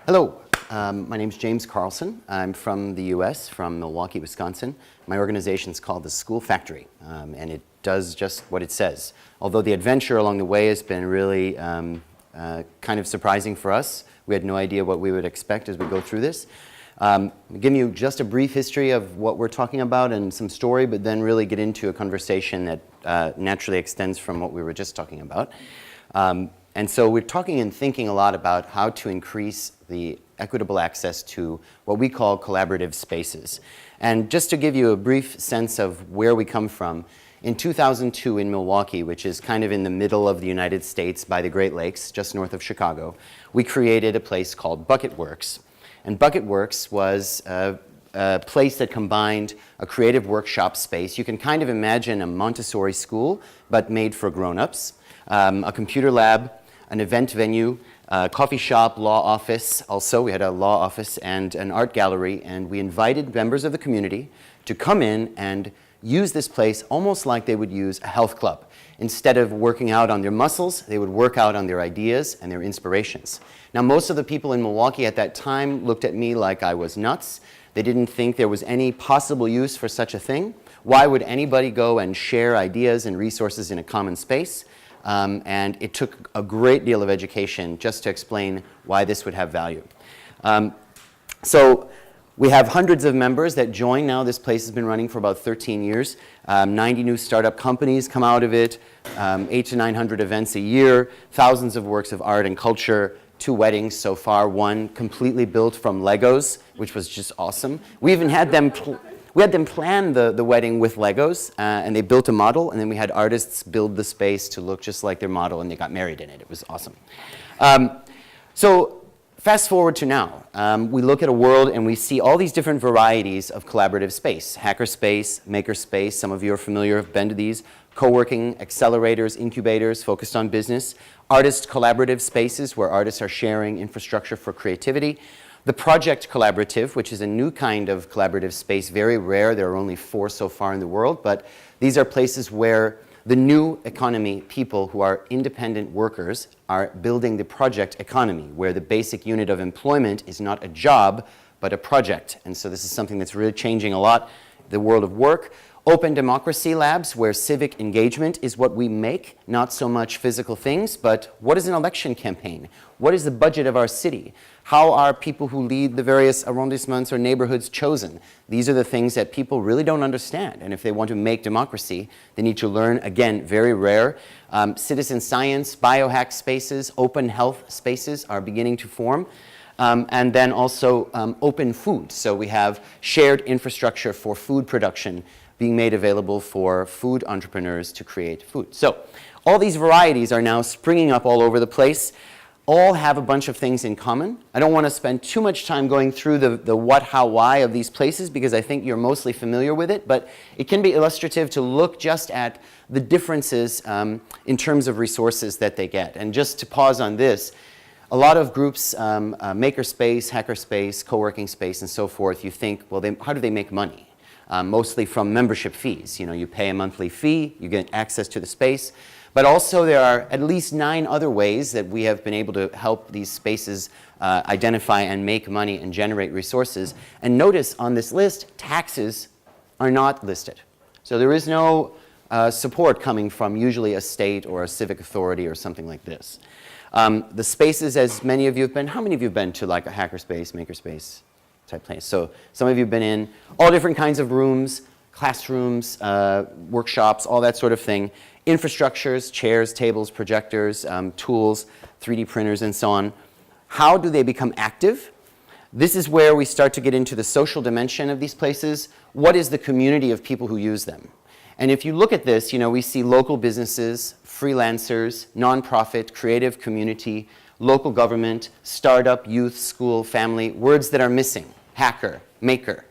Hello, my name is James Carlson. I'm from the US, from Milwaukee, Wisconsin. My organization is called the School Factory, and it does just what it says. Although the adventure along the way has been really kind of surprising for us. We had no idea what we would expect as we go through this. I'm giving you just a brief history of what we're talking about and some story, but then really get into a conversation that naturally extends from what we were just talking about. And so we're talking and thinking a lot about how to increase the equitable access to what we call collaborative spaces. And just to give you a brief sense of where we come from, in 2002 in Milwaukee, which is kind of in the middle of the United States by the Great Lakes, just north of Chicago, we created a place called Bucket Works. And Bucket Works was a place that combined a creative workshop space. You can kind of imagine a Montessori school, but made for grown-ups, a computer lab, an event venue, a coffee shop, law office. Also, we had a law office and an art gallery, and we invited members of the community to come in and use this place almost like they would use a health club. Instead of working out on their muscles, they would work out on their ideas and their inspirations. Now, most of the people in Milwaukee at that time looked at me like I was nuts. They didn't think there was any possible use for such a thing. Why would anybody go and share ideas and resources in a common space? And it took a great deal of education just to explain why this would have value. So we have hundreds of members that join now. This place has been running for about 13 years. 90 new startup companies come out of it, 800 to 900 events a year, thousands of works of art and culture, 2 weddings so far, one completely built from Legos, which was just awesome. We even had them plan the wedding with Legos, and they built a model, and then we had artists build the space to look just like their model, and they got married in it. It was awesome. So fast forward to now. We look at a world, and we see all these different varieties of collaborative space. Hacker space, maker space, some of you are familiar, have been to these. Co-working, accelerators, incubators focused on business. Artist collaborative spaces where artists are sharing infrastructure for creativity. The project collaborative, which is a new kind of collaborative space, very rare. There are only 4 so far in the world, but these are places where the new economy people who are independent workers are building the project economy, where the basic unit of employment is not a job, but a project. And so this is something that's really changing a lot, the world of work. Open democracy labs, where civic engagement is what we make, not so much physical things, but what is an election campaign? What is the budget of our city? How are people who lead the various arrondissements or neighborhoods chosen? These are the things that people really don't understand. And if they want to make democracy, they need to learn, again, very rare. Citizen science, biohack spaces, open health spaces are beginning to form. And then also open food. So we have shared infrastructure for food production being made available for food entrepreneurs to create food. So all these varieties are now springing up all over the place. All have a bunch of things in common. I don't want to spend too much time going through the what, how, why of these places because I think you're mostly familiar with it, but it can be illustrative to look just at the differences in terms of resources that they get. And just to pause on this, a lot of groups, makerspace, hackerspace, co-working space, and so forth, you think, well, how do they make money? Mostly from membership fees. You know, you pay a monthly fee, you get access to the space. But also there are at least 9 other ways that we have been able to help these spaces identify and make money and generate resources. And notice on this list, taxes are not listed. So there is no support coming from usually a state or a civic authority or something like this. The spaces, as many of you have been, how many of you have been to like a hackerspace, makerspace type place? So some of you have been in all different kinds of rooms, classrooms, workshops, all that sort of thing. Infrastructures, chairs, tables, projectors, tools, 3D printers, and so on. How do they become active? This is where we start to get into the social dimension of these places. What is the community of people who use them? And if you look at this, you know, we see local businesses, freelancers, nonprofit, creative community, local government, startup, youth, school, family, words that are missing, hacker, maker.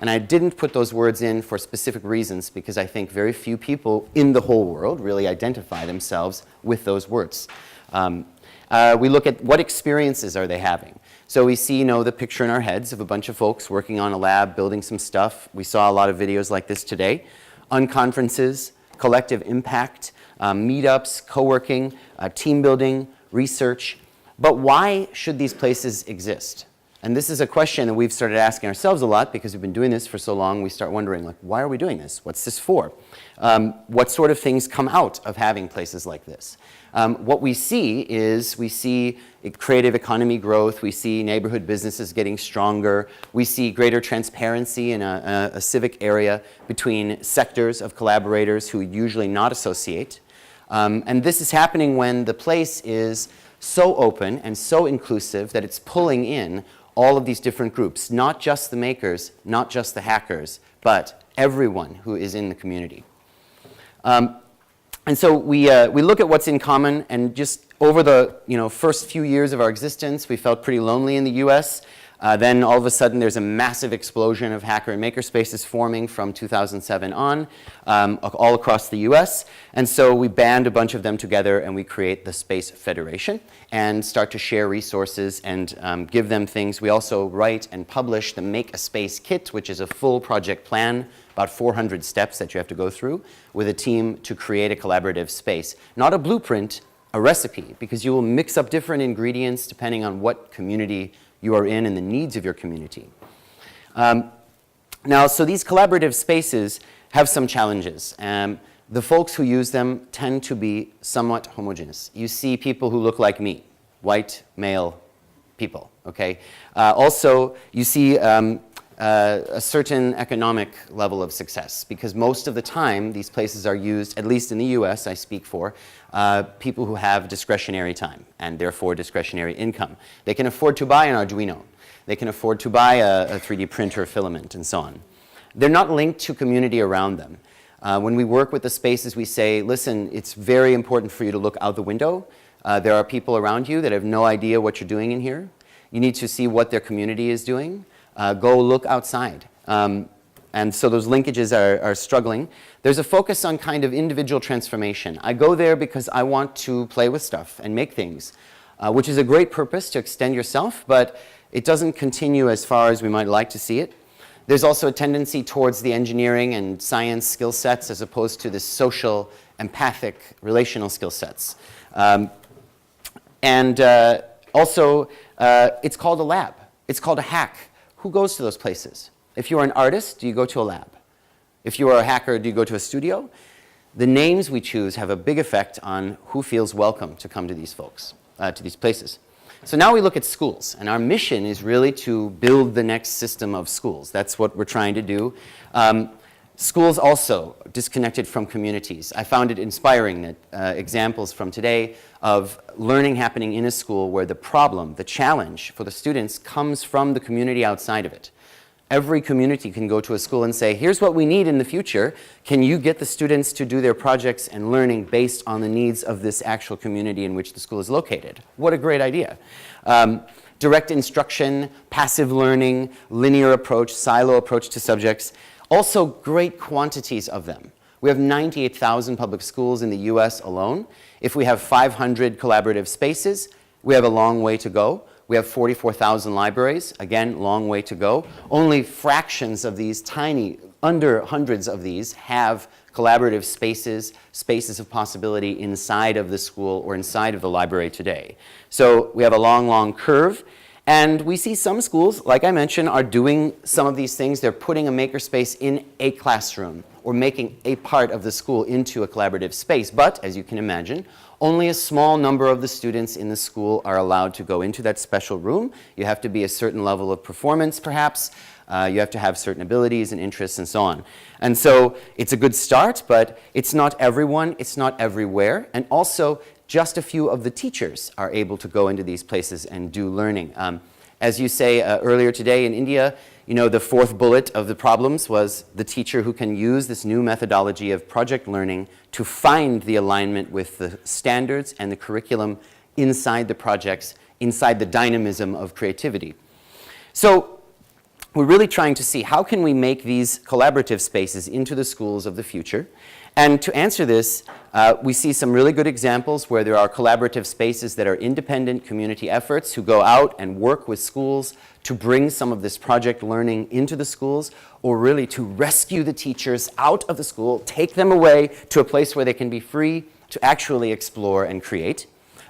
And I didn't put those words in for specific reasons because I think very few people in the whole world really identify themselves with those words. We look at what experiences are they having. So we see, you know, the picture in our heads of a bunch of folks working on a lab, building some stuff. We saw a lot of videos like this today. Unconferences, collective impact, meetups, co-working, team building, research. But why should these places exist? And this is a question that we've started asking ourselves a lot because we've been doing this for so long. We start wondering, like, why are we doing this? What's this for? What sort of things come out of having places like this? What we see is we see creative economy growth. We see neighborhood businesses getting stronger. We see greater transparency in a civic area between sectors of collaborators who usually not associate. And this is happening when the place is so open and so inclusive that it's pulling in all of these different groups, not just the makers, not just the hackers, but everyone who is in the community. And so we look at what's in common, and just over the first few years of our existence, we felt pretty lonely in the US. Then all of a sudden there's a massive explosion of hacker and maker spaces forming from 2007 on, all across the US. And so we band a bunch of them together and we create the Space Federation and start to share resources and give them things. We also write and publish the Make a Space Kit, which is a full project plan, about 400 steps that you have to go through with a team to create a collaborative space. Not a blueprint, a recipe, because you will mix up different ingredients depending on what community you are in and the needs of your community. Now, so these collaborative spaces have some challenges. The folks who use them tend to be somewhat homogeneous. You see people who look like me, white, male people, okay? Also, you see a certain economic level of success, because most of the time these places are used, at least in the US I speak for, people who have discretionary time and therefore discretionary income. They can afford to buy an Arduino. They can afford to buy a 3D printer filament and so on. They're not linked to community around them. When we work with the spaces, we say, listen, it's very important for you to look out the window. There are people around you that have no idea what you're doing in here. You need to see what their community is doing. Go look outside. And so those linkages are struggling. There's a focus on kind of individual transformation. I go there because I want to play with stuff and make things, which is a great purpose to extend yourself, but it doesn't continue as far as we might like to see it. There's also a tendency towards the engineering and science skill sets as opposed to the social, empathic, relational skill sets. Also, it's called a lab. It's called a hack. Who goes to those places? If you're an artist, do you go to a lab? If you are a hacker, do you go to a studio? The names we choose have a big effect on who feels welcome to come to these folks, to these places. So now we look at schools, and our mission is really to build the next system of schools. That's what we're trying to do. Schools also disconnected from communities. I found it inspiring that examples from today of learning happening in a school where the problem, the challenge for the students comes from the community outside of it. Every community can go to a school and say, here's what we need in the future. Can you get the students to do their projects and learning based on the needs of this actual community in which the school is located? What a great idea. Direct instruction, passive learning, linear approach, silo approach to subjects. Also great quantities of them. We have 98,000 public schools in the US alone. If we have 500 collaborative spaces, we have a long way to go. We have 44,000 libraries, again, long way to go. Only fractions of these tiny, under hundreds of these, have collaborative spaces, spaces of possibility inside of the school or inside of the library today. So we have a long, long curve. And we see some schools, like I mentioned, are doing some of these things. They're putting a makerspace in a classroom or making a part of the school into a collaborative space. But, as you can imagine, only a small number of the students in the school are allowed to go into that special room. You have to be a certain level of performance, perhaps. You have to have certain abilities and interests and so on. And so it's a good start, but it's not everyone, it's not everywhere. And also, just a few of the teachers are able to go into these places and do learning. As you say earlier today in India, you know, the fourth bullet of the problems was the teacher who can use this new methodology of project learning to find the alignment with the standards and the curriculum inside the projects, inside the dynamism of creativity. So we're really trying to see how can we make these collaborative spaces into the schools of the future. And to answer this, we see some really good examples where there are collaborative spaces that are independent community efforts who go out and work with schools to bring some of this project learning into the schools, or really to rescue the teachers out of the school, take them away to a place where they can be free to actually explore and create.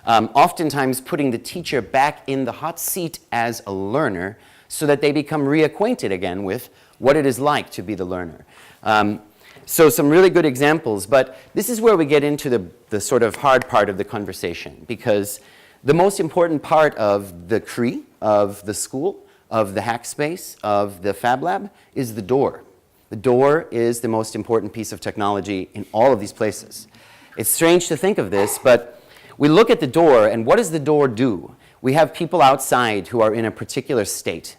oftentimes putting the teacher back in the hot seat as a learner so that they become reacquainted again with what it is like to be the learner. So some really good examples, but this is where we get into the sort of hard part of the conversation, because the most important part of the CRE, of the school, of the hack space, of the Fab Lab, is the door. The door is the most important piece of technology in all of these places. It's strange to think of this, but we look at the door, and what does the door do? We have people outside who are in a particular state.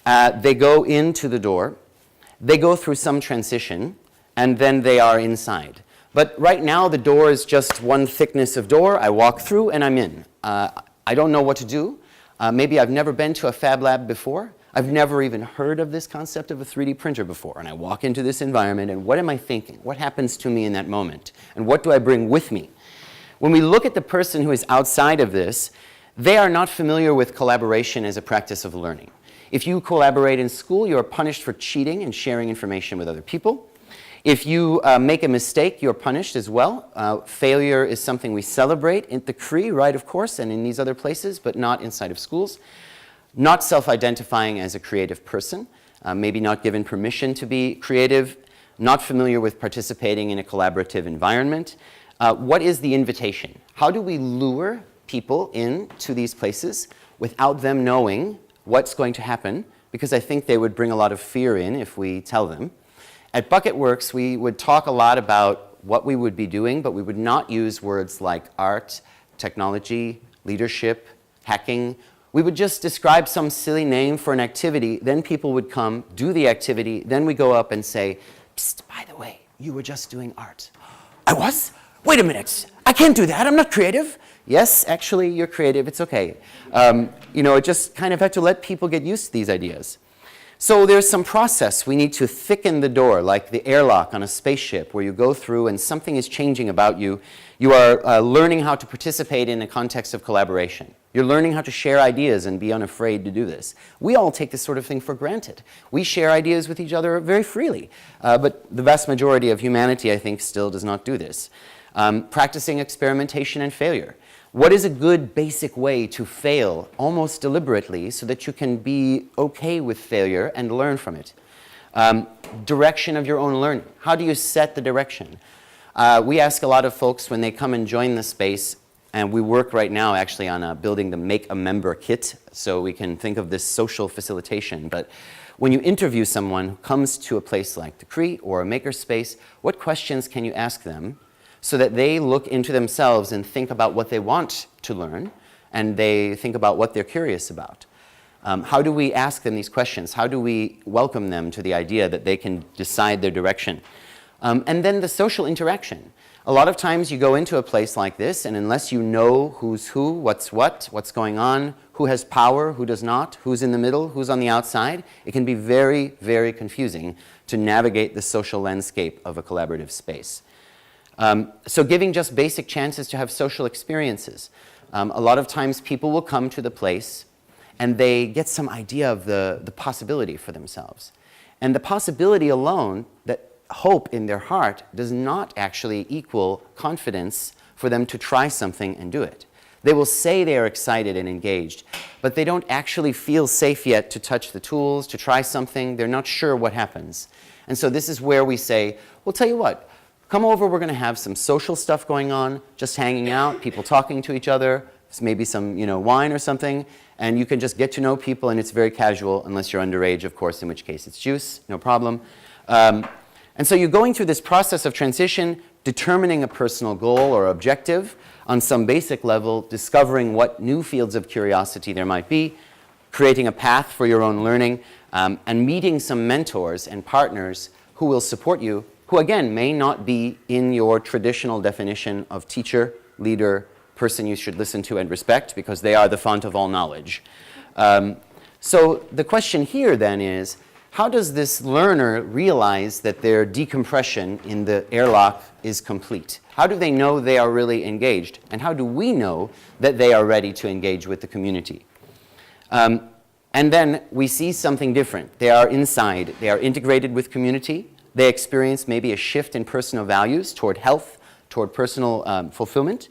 They go into the door, they go through some transition, and then they are inside. But right now, the door is just one thickness of door. I walk through, and I'm in. I don't know what to do. Maybe I've never been to a Fab Lab before. I've never even heard of this concept of a 3D printer before. And I walk into this environment, and what am I thinking? What happens to me in that moment? And what do I bring with me? When we look at the person who is outside of this, they are not familiar with collaboration as a practice of learning. If you collaborate in school, you are punished for cheating and sharing information with other people. If you make a mistake, you're punished as well. Failure is something we celebrate in the CRE, right, of course, and in these other places, but not inside of schools. Not self-identifying as a creative person, maybe not given permission to be creative, not familiar with participating in a collaborative environment. What is the invitation? How do we lure people into these places without them knowing what's going to happen? Because I think they would bring a lot of fear in if we tell them. At Bucketworks, we would talk a lot about what we would be doing, but we would not use words like art, technology, leadership, hacking. We would just describe some silly name for an activity, then people would come, do the activity, then we go up and say, "Psst, by the way, you were just doing art." "I was? Wait a minute, I can't do that, I'm not creative." "Yes, actually, you're creative, it's okay." It just kind of had to let people get used to these ideas. So there's some process. We need to thicken the door, like the airlock on a spaceship, where you go through and something is changing about you. You are learning how to participate in a context of collaboration. You're learning how to share ideas and be unafraid to do this. We all take this sort of thing for granted. We share ideas with each other very freely, but the vast majority of humanity, I think, still does not do this. Practicing experimentation and failure. What is a good basic way to fail almost deliberately so that you can be okay with failure and learn from it? Direction of your own learning. How do you set the direction? We ask a lot of folks when they come and join the space, and we work right now actually on building the Make a Member kit, so we can think of this social facilitation. But when you interview someone who comes to a place like the CRE or a makerspace, what questions can you ask them so that they look into themselves and think about what they want to learn, and they think about what they're curious about? How do we ask them these questions? How do we welcome them to the idea that they can decide their direction? And then the social interaction. A lot of times you go into a place like this, and unless you know who's who, what's going on, who has power, who does not, who's in the middle, who's on the outside, it can be very, very confusing to navigate the social landscape of a collaborative space. So giving just basic chances to have social experiences. A lot of times people will come to the place and they get some idea of the possibility for themselves. And the possibility alone, that hope in their heart, does not actually equal confidence for them to try something and do it. They will say they are excited and engaged, but they don't actually feel safe yet to touch the tools, to try something. They're not sure what happens. And so this is where we say, well, tell you what, come over, we're going to have some social stuff going on, just hanging out, people talking to each other, maybe some wine or something, and you can just get to know people, and it's very casual, unless you're underage, of course, in which case it's juice, no problem. And so you're going through this process of transition, determining a personal goal or objective on some basic level, discovering what new fields of curiosity there might be, creating a path for your own learning, and meeting some mentors and partners who will support you, who again may not be in your traditional definition of teacher, leader, person you should listen to and respect, because they are the font of all knowledge. So the question here then is, how does this learner realize that their decompression in the airlock is complete? How do they know they are really engaged? And how do we know that they are ready to engage with the community? And then we see something different. They are inside. They are integrated with community. They experience maybe a shift in personal values toward health, toward personal fulfillment.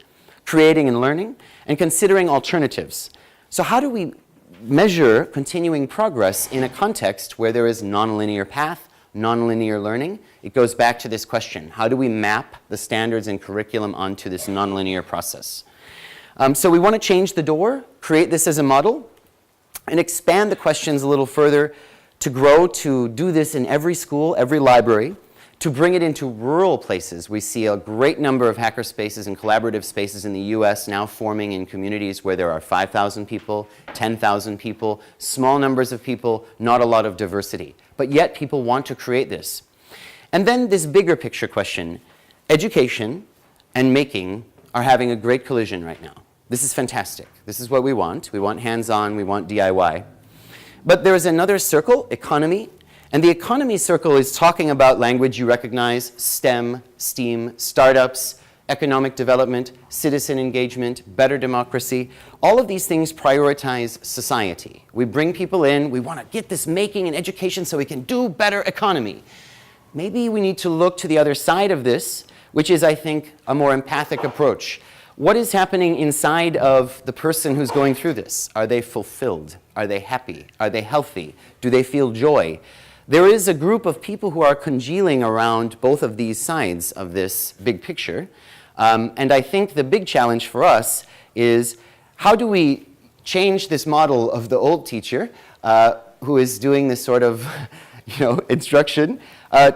creating and learning, and considering alternatives. So how do we measure continuing progress in a context where there is nonlinear path, nonlinear learning? It goes back to this question: how do we map the standards and curriculum onto this nonlinear process? So we want to change the door, create this as a model, and expand the questions a little further to grow to do this in every school, every library, to bring it into rural places. We see a great number of hacker spaces and collaborative spaces in the US now forming in communities where there are 5,000 people, 10,000 people, small numbers of people, not a lot of diversity. But yet people want to create this. And then this bigger picture question: education and making are having a great collision right now. This is fantastic. This is what we want. We want hands-on, we want DIY. But there is another circle, economy, and the economy circle is talking about language you recognize: STEM, STEAM, startups, economic development, citizen engagement, better democracy. All of these things prioritize society. We bring people in, we want to get this making and education so we can do better economy. Maybe we need to look to the other side of this, which is, I think, a more empathic approach. What is happening inside of the person who's going through this? Are they fulfilled? Are they happy? Are they healthy? Do they feel joy? There is a group of people who are congealing around both of these sides of this big picture. And I think the big challenge for us is, how do we change this model of the old teacher who is doing this sort of instruction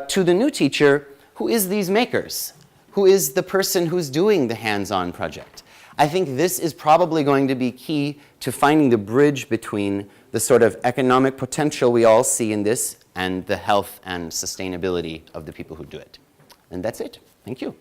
to the new teacher who is these makers, who is the person who's doing the hands-on project? I think this is probably going to be key to finding the bridge between the sort of economic potential we all see in this and the health and sustainability of the people who do it. And that's it. Thank you.